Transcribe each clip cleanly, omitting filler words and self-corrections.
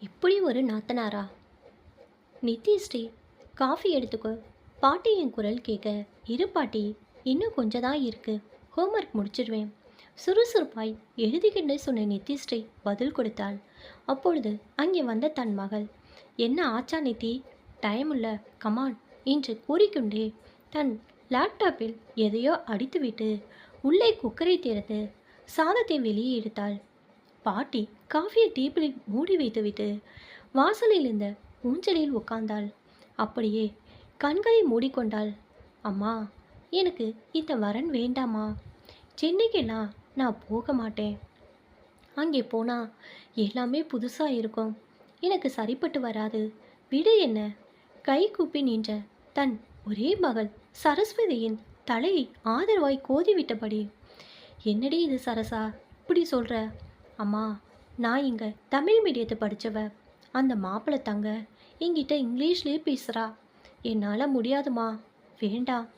இப்படி ஒரு நாத்தனாரா? நித்யஸ்ரீ, காஃபி எடுத்துக்கோ. பாட்டியின் குரல் கேட்க, இரு பாட்டி, இன்னும் கொஞ்சம் தான் இருக்கு. ஹோம்ஒர்க் முடிச்சிடுவேன். சுறுசுறுப்பாய் எழுதிக்கிட்டே சொன்ன நித்யஸ்ரீ பதில் கொடுத்தாள். அப்பொழுது அங்கே வந்த தன் மகள், என்ன ஆச்சா நித்தி? டைம் இல்லை, கமான் என்று கூறிக்கொண்டே தன் லேப்டாப்பில் எதையோ அடித்துவிட்டு உள்ளே குக்கரை திறந்து சாதத்தை வெளியே எடுத்தாள். பாட்டி காஃபியை டீப்பில் மூடி வைத்துவிட்டு வாசலில் இருந்த ஊஞ்சலில் உட்கார்ந்தாள். அப்படியே கண்களை மூடிக்கொண்டாள். அம்மா, எனக்கு இந்த வரன் வேண்டாமா? சென்னைக்கெல்லாம் நான் போக மாட்டேன். அங்கே போனால் எல்லாமே புதுசாக இருக்கும். எனக்கு சரிப்பட்டு வராது. விடு என்ன. கை கூப்பி நின்ற தன் ஒரே மகள் சரஸ்வதியின் தலையை ஆதரவாய் கோதிவிட்டபடி, என்னடி இது சரசா, இப்படி சொல்கிற? அம்மா, நான் இங்கே தமிழ் மீடியத்தை படித்தவ. அந்த மாப்பிள்ளை தங்க என்கிட்ட இங்கிலீஷ்லேயே பேசுகிறா. என்னால் முடியாதுமா. வேண்டாம்.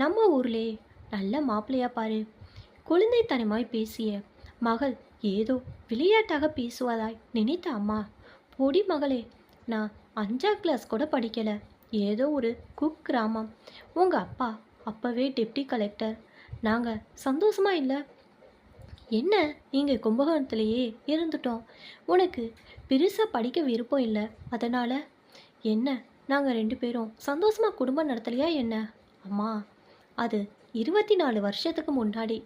நம்ம ஊர்லே நல்ல மாப்பிள்ளையா பாரு. குழந்தைத்தனமாய் பேசிய மகள் ஏதோ விளையாட்டாக பேசுவதாய் நினைத்த அம்மா, பொடி மகளே, நான் 5ஆம் கிளாஸ் கூட படிக்கலை. ஏதோ ஒரு குக் கிராமம். உங்கள் அப்பா அப்போவே டெப்டி கலெக்டர். நாங்கள் சந்தோஷமாக இல்லை? என்ன, இங்கே கும்பகோணத்துலேயே இருந்துட்டோம். உனக்கு பெருசாக படிக்க விருப்பம் இல்லை, அதனால் என்ன நாங்கள் 2 பேரும் சந்தோஷமாக குடும்பம் நடத்தலையா என்ன? அம்மா, அது 24 வருஷத்துக்கு முன்னாடி.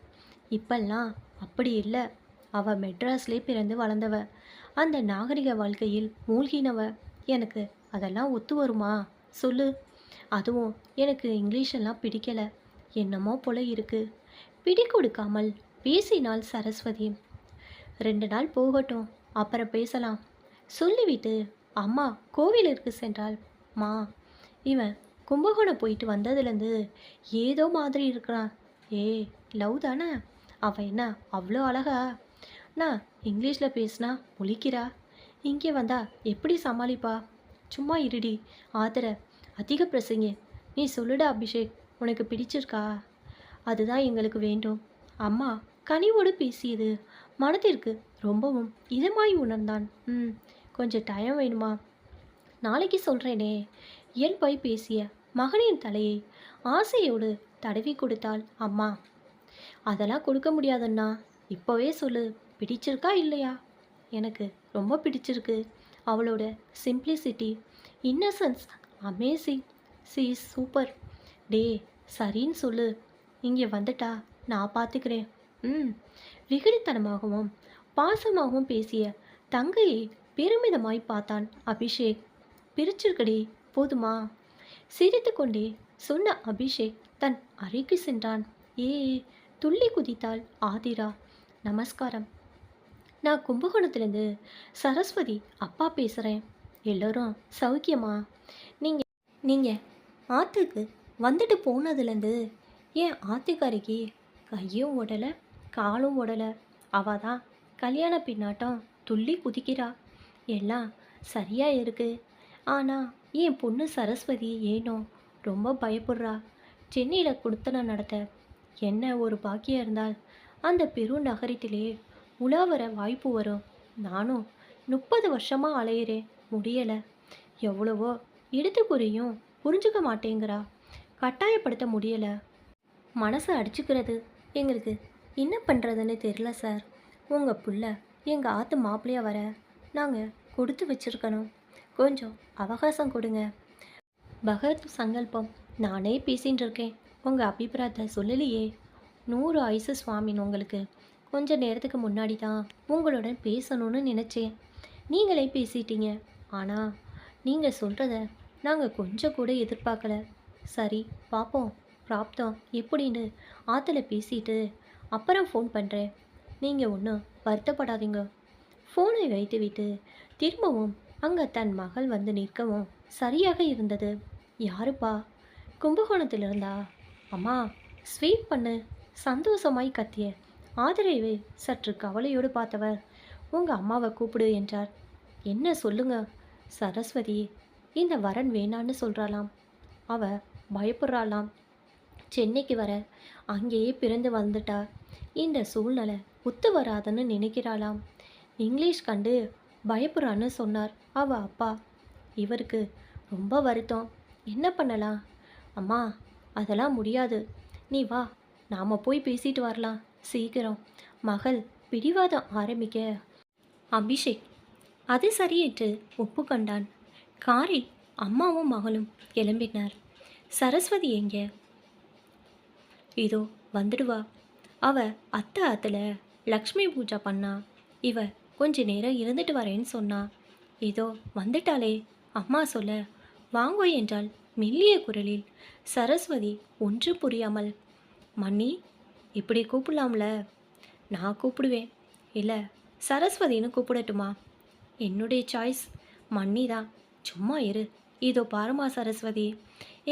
இப்பெல்லாம் அப்படி இல்லை. அவள் மெட்ராஸ்லேயே பிறந்து வளர்ந்தவ. அந்த நாகரிக வாழ்க்கையில் மூழ்கினவ. எனக்கு அதெல்லாம் ஒத்து வருமா சொல்லு? அதுவும் எனக்கு இங்கிலீஷெல்லாம் பிடிக்கலை. என்னமோ போல இருக்குது. பிடி கொடுக்காமல் பேசினாள் சரஸ்வதி. 2 நாள் போகட்டும், அப்புறம் பேசலாம் சொல்லிவிட்டு அம்மா கோவிலிற்கு சென்றாள். மா, இவன் கும்பகோணம் போயிட்டு வந்ததுலேருந்து ஏதோ மாதிரி இருக்கிறான். ஏ, லவ் தானே? அவன் என்ன அவ்வளோ அழகா? நான் இங்கிலீஷில் பேசினா முழிக்கிறா. இங்கே வந்தா எப்படி சமாளிப்பா? சும்மா இருடி, ஆதர அதிக பிரசங்க. நீ சொல்லுடா அபிஷேக், உனக்கு பிடிச்சிருக்கா? அதுதான் எங்களுக்கு வேண்டும். அம்மா கனிவோடு பேசியது மனதிற்கு ரொம்பவும் இதமாய் உணர்ந்தான். கொஞ்சம் டைம் வேணுமா? நாளைக்கு சொல்கிறேனே. இயல்பாய் பேசிய மகனின் தலையை ஆசையோடு தடவி கொடுத்தாள் அம்மா. அதெல்லாம் கொடுக்க முடியாதுன்னா, இப்போவே சொல்லு. பிடிச்சிருக்கா இல்லையா? எனக்கு ரொம்ப பிடிச்சிருக்கு. அவளோட simplicity, innocence amazing. She is super. டே, சரின்னு சொல்லு. இங்கே வந்துட்டா நான் பார்த்துக்கிறேன். விகடித்தனமாகவும் பாசமாகவும் பேசிய தங்கையை பெருமிதமாய் பார்த்தான் அபிஷேக். பிரிச்சிருக்கடி, போதுமா? சிரித்து கொண்டே சொன்ன அபிஷேக் தன் அறைக்கு சென்றான். துள்ளி குதித்தாள் ஆதிரா. நமஸ்காரம். நான் கும்பகோணத்துலேருந்து சரஸ்வதி அப்பா பேசுகிறேன். எல்லோரும் சௌக்கியமா? நீங்கள் ஆற்றுக்கு வந்துட்டு போனதுலேருந்து என் ஆத்துக்காரிக்கு கையும் ஓடலை, காலும் ஓடலை. அவள் தான் கல்யாண பின்னாட்டம் துள்ளி குதிக்கிறா. எல்லாம் சரியாக இருக்குது. ஆனால் என் பொண்ணு சரஸ்வதி ஏனோ ரொம்ப பயப்படுறா. சென்னையில் குடுத்தனம் நடத்த என்ன ஒரு பாக்கியம் இருந்தால் அந்த பெரு நகரத்திலே உலாவர வாய்ப்பு வரும். நானும் 30 வருஷமாக அலையிறேன், முடியலை. எவ்வளவோ எடுத்துக்குறியும் புரிஞ்சுக்க மாட்டேங்கிறா. கட்டாயப்படுத்த முடியலை. மனசை அடிச்சுக்கிறது எங்களுக்கு என்ன பண்ணுறதுன்னு தெரில சார். உங்கள் புள்ள எங்கள் ஆற்று மாப்பிள்ளையாக வர நாங்கள் கொடுத்து வச்சுருக்கணும். கொஞ்சம் அவகாசம் கொடுங்க. பகத் சங்கல்பம். நானே பேசின்னு இருக்கேன், உங்கள் அபிப்பிராயத்தை சொல்லலையே. 100 ஆயுசு சுவாமின். உங்களுக்கு கொஞ்ச நேரத்துக்கு முன்னாடி தான் உங்களுடன் பேசணும்னு நினச்சேன். நீங்களே பேசிட்டீங்க. ஆனால் நீங்கள் சொல்கிறத நாங்கள் கொஞ்சம் கூட எதிர்பார்க்கல. சரி, பார்ப்போம் பிராப்தம் எப்படின்னு ஆற்றுல பேசிட்டு அப்புறம் ஃபோன் பண்ணுறேன். நீங்கள் ஒன்றும் வருத்தப்படாதீங்க. ஃபோனை வைத்துவிட்டு திரும்பவும் அங்கே தன் மகள் வந்து நிற்கவும் சரியாக இருந்தது. யாருப்பா? கும்பகோணத்தில் இருந்தா? அம்மா, ஸ்வீட் பண்ணு. சந்தோஷமாய் கத்திய ஆதரவை சற்று கவலையோடு பார்த்தவர், உங்கள் அம்மாவை கூப்பிடு என்றார். என்ன சொல்லுங்க? சரஸ்வதி இந்த வரன் வேணான்னு சொல்கிறாளாம். அவ பயப்படுறாளாம். சென்னைக்கு வர அங்கேயே பிறந்து வந்துட்டா. இந்த சூழ்நிலை ஒத்து வராதுன்னு நினைக்கிறாளாம். இங்கிலீஷ் கண்டு பயப்புறான்னு சொன்னார் அவ அப்பா. இவருக்கு ரொம்ப வருத்தம். என்ன பண்ணலாம்? அம்மா, அதெல்லாம் முடியாது. நீ வா, நாம போய் பேசிட்டு வரலாம். சீக்கிரம். மகள் பிடிவாதம் ஆரம்பிக்க அபிஷேக் அது சரி என்று ஒப்புக்கொண்டான். காரில் அம்மாவும் மகளும் கிளம்பினார். சரஸ்வதி எங்க? இதோ வந்துடுவா. அவ அத்தை ஆத்துல லக்ஷ்மி பூஜை பண்ணா. இவ கொஞ்ச நேரம் இருந்துட்டு வரேன்னு சொன்னா. இதோ வந்துட்டாளே. அம்மா சொல்ல வாங்கோ என்றாள் மெல்லிய குரலில். சரஸ்வதி ஒன்று புரியாமல், மன்னி, இப்படி கூப்பிடலாம்ல? நான் கூப்பிடுவேன். இல்லை, சரஸ்வதின்னு கூப்பிடட்டுமா? என்னுடைய சாய்ஸ். மன்னி தான். சும்மா இரு. இதோ பாருமா சரஸ்வதி,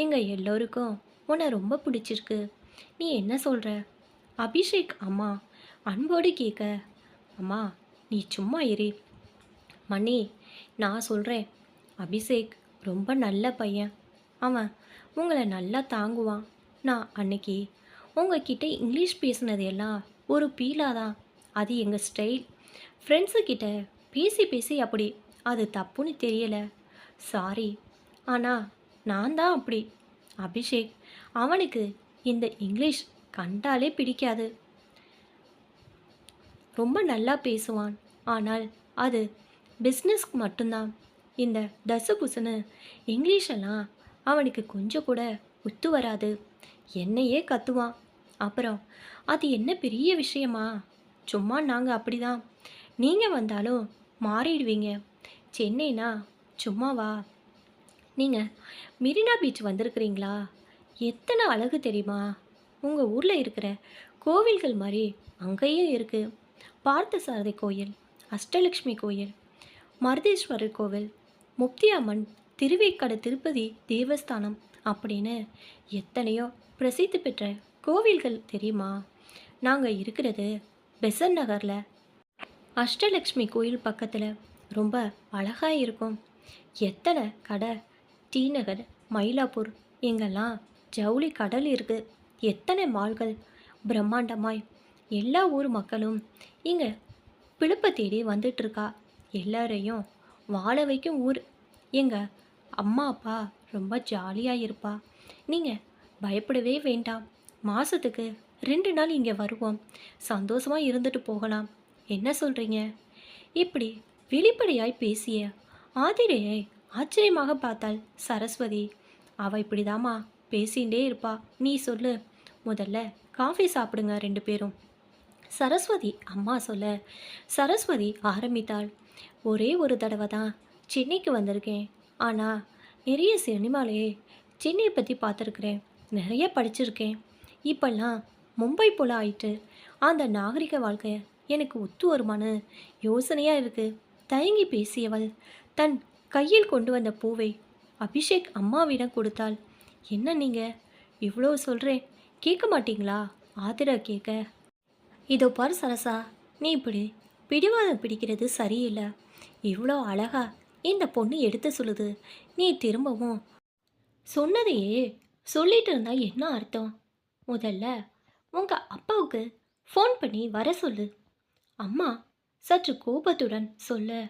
எங்கள் எல்லோருக்கும் உன்னை ரொம்ப பிடிச்சிருக்கு. நீ என்ன சொல்கிற? அபிஷேக் அம்மா அன்போடு கேட்க, அம்மா நீ சும்மா இரு. மணி, நான் சொல்கிறேன். அபிஷேக் ரொம்ப நல்ல பையன். அவன் உங்களை நல்லா தாங்குவான். நான் அன்னைக்கு உங்ககிட்ட இங்கிலீஷ் பேசினது எல்லாம் ஒரு பீலாக தான். அது எங்கள் ஸ்டைல். ஃப்ரெண்ட்ஸுக்கிட்ட பேசி பேசி அப்படி. அது தப்புன்னு தெரியலை. சாரி. ஆனால் நான் தான் அப்படி. அபிஷேக், அவனுக்கு இந்த இங்கிலீஷ் கண்டாலே பிடிக்காது. ரொம்ப நல்லா பேசுவான். ஆனால் அது பிஸ்னஸ்க்கு மட்டும்தான். இந்த தசு புசுன்னு இங்கிலீஷெல்லாம் அவனுக்கு கொஞ்சம் கூட ஒத்து வராது. என்னையே கத்துவான். அப்புறம் அது என்ன பெரிய விஷயமா? சும்மா நாங்கள் அப்படி தான். நீங்கள் வந்தாலும் மாறிடுவீங்க. சென்னைனா சும்மாவா? நீங்கள் மெரினா பீச் வந்திருக்கிறீங்களா? எத்தனை அழகு தெரியுமா? உங்கள் ஊரில் இருக்கிற கோவில்கள் மாதிரி அங்கேயும் இருக்குது. பார்த்தசாரதி கோயில், அஷ்டலக்ஷ்மி கோயில், மருதேஸ்வரர் கோவில், முக்தியம்மன், திருவேற்காடு திருப்பதி தேவஸ்தானம் அப்படின்னு எத்தனையோ பிரசித்தி பெற்ற கோவில்கள் தெரியுமா? நாங்கள் இருக்கிறது பெசன் நகரில். அஷ்டலக்ஷ்மி கோயில் பக்கத்தில் ரொம்ப அழகாக இருக்கும். எத்தனை கடை! டி நகர், மயிலாப்பூர், எங்கெல்லாம் ஜவுளி கடல் இருக்குது. எத்தனை மால்கள்! பிரம்மாண்டமாய் எல்லா ஊர் மக்களும் இங்கே பிழப்பை தேடி வந்துட்டுருக்கா. எல்லாரையும் வாழ வைக்கும் ஊர். எங்கள் அம்மா அப்பா ரொம்ப ஜாலியாக இருப்பா. நீங்கள் பயப்படவே வேண்டாம். மாதத்துக்கு 2 நாள் இங்கே வருவோம். சந்தோஷமாக இருந்துட்டு போகலாம். என்ன சொல்கிறீங்க? இப்படி வெளிப்படையாய் பேசிய ஆதிரையை ஆச்சரியமாக பார்த்தாள் சரஸ்வதி. அவள் இப்படிதாம்மா பேசிகிட்டே இருப்பா. நீ சொல்லு. முதல்ல காஃபி சாப்பிடுங்க 2 பேரும். சரஸ்வதி அம்மா சொல்ல சரஸ்வதி ஆரம்பித்தாள். ஒரே ஒரு தடவை தான் சென்னைக்கு வந்திருக்கேன். ஆனால் நிறைய சினிமாலே சென்னையை பற்றி பார்த்துருக்குறேன். நிறைய படிச்சிருக்கேன். இப்போல்லாம் மும்பை போல் ஆயிட்டு அந்த நாகரிக வாழ்க்கை எனக்கு ஒத்து வருமானு யோசனையாக இருக்குது. தயங்கி பேசியவள் தன் கையில் கொண்டு வந்த பூவை அபிஷேக் அம்மாவிடம் கொடுத்தாள். என்ன நீங்கள் இவ்வளோ சொல்கிறேன், கேட்க மாட்டீங்களா? ஆதிரா கேட்க, இதோ பார் சரசா, நீ இப்படி பிடிவாதம் பிடிக்கிறது சரியில்லை. இவ்வளோ அழகா இந்த பொண்ணு எடுத்து சொல்லுது. நீ திரும்பவும் சொன்னதையே சொல்லிட்டு இருந்தா என்ன அர்த்தம்? முதல்ல உங்கள் அப்பாவுக்கு ஃபோன் பண்ணி வர சொல்லு. அம்மா சற்று கோபத்துடன் சொல்ல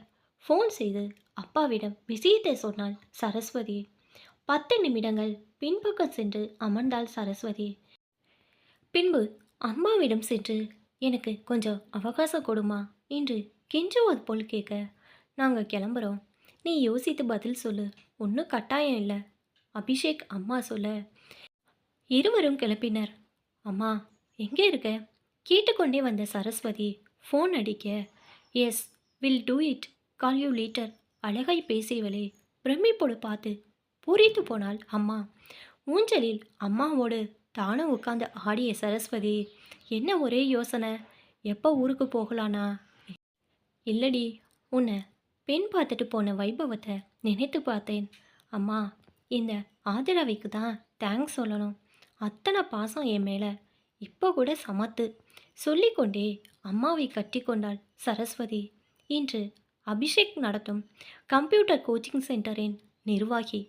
ஃபோன் செய்து அப்பாவிடம் விஷயத்தை சொன்னாள் சரஸ்வதி. 10 நிமிடங்கள் பின்பக்கம் சென்று அமர்ந்தாள் சரஸ்வதி. பின்பு அம்மாவிடம் சென்று, எனக்கு கொஞ்சம் அவகாசம் கொடுமா என்று கெஞ்சுவது போல் கேட்க, நாங்கள் கிளம்புறோம். நீ யோசித்து பதில் சொல்லு. ஒன்றும் கட்டாயம் இல்லை. அபிஷேக் அம்மா சொல்ல இருவரும் கிளப்பினர். அம்மா எங்கே இருக்க? கேட்டுக்கொண்டே வந்த சரஸ்வதி ஃபோன் அடிக்க, yes, will do it, call you later. அழகை பேசியவளே பிரமிப்போடு பார்த்து பூரித்து போனாள் அம்மா. ஊஞ்சலில் அம்மாவோடு தானும் உட்கார்ந்து ஆடிய சரஸ்வதி, என்ன ஒரே யோசனை, எப்போ ஊருக்கு போகலானா? இல்லடி, உன்னை பெண் பார்த்துட்டு போன வைபவத்தை நினைத்து பார்த்தேன். அம்மா, இந்த ஆதிராவிக்கு தான் தேங்க்ஸ் சொல்லணும். அத்தனை பாசம் என் மேலே. இப்போ கூட சமத்து சொல்லிக்கொண்டே அம்மாவை கட்டி கொண்டாள் சரஸ்வதி. இன்று அபிஷேக் நடத்தும் கம்ப்யூட்டர் கோச்சிங் சென்டரின் நிர்வாகி.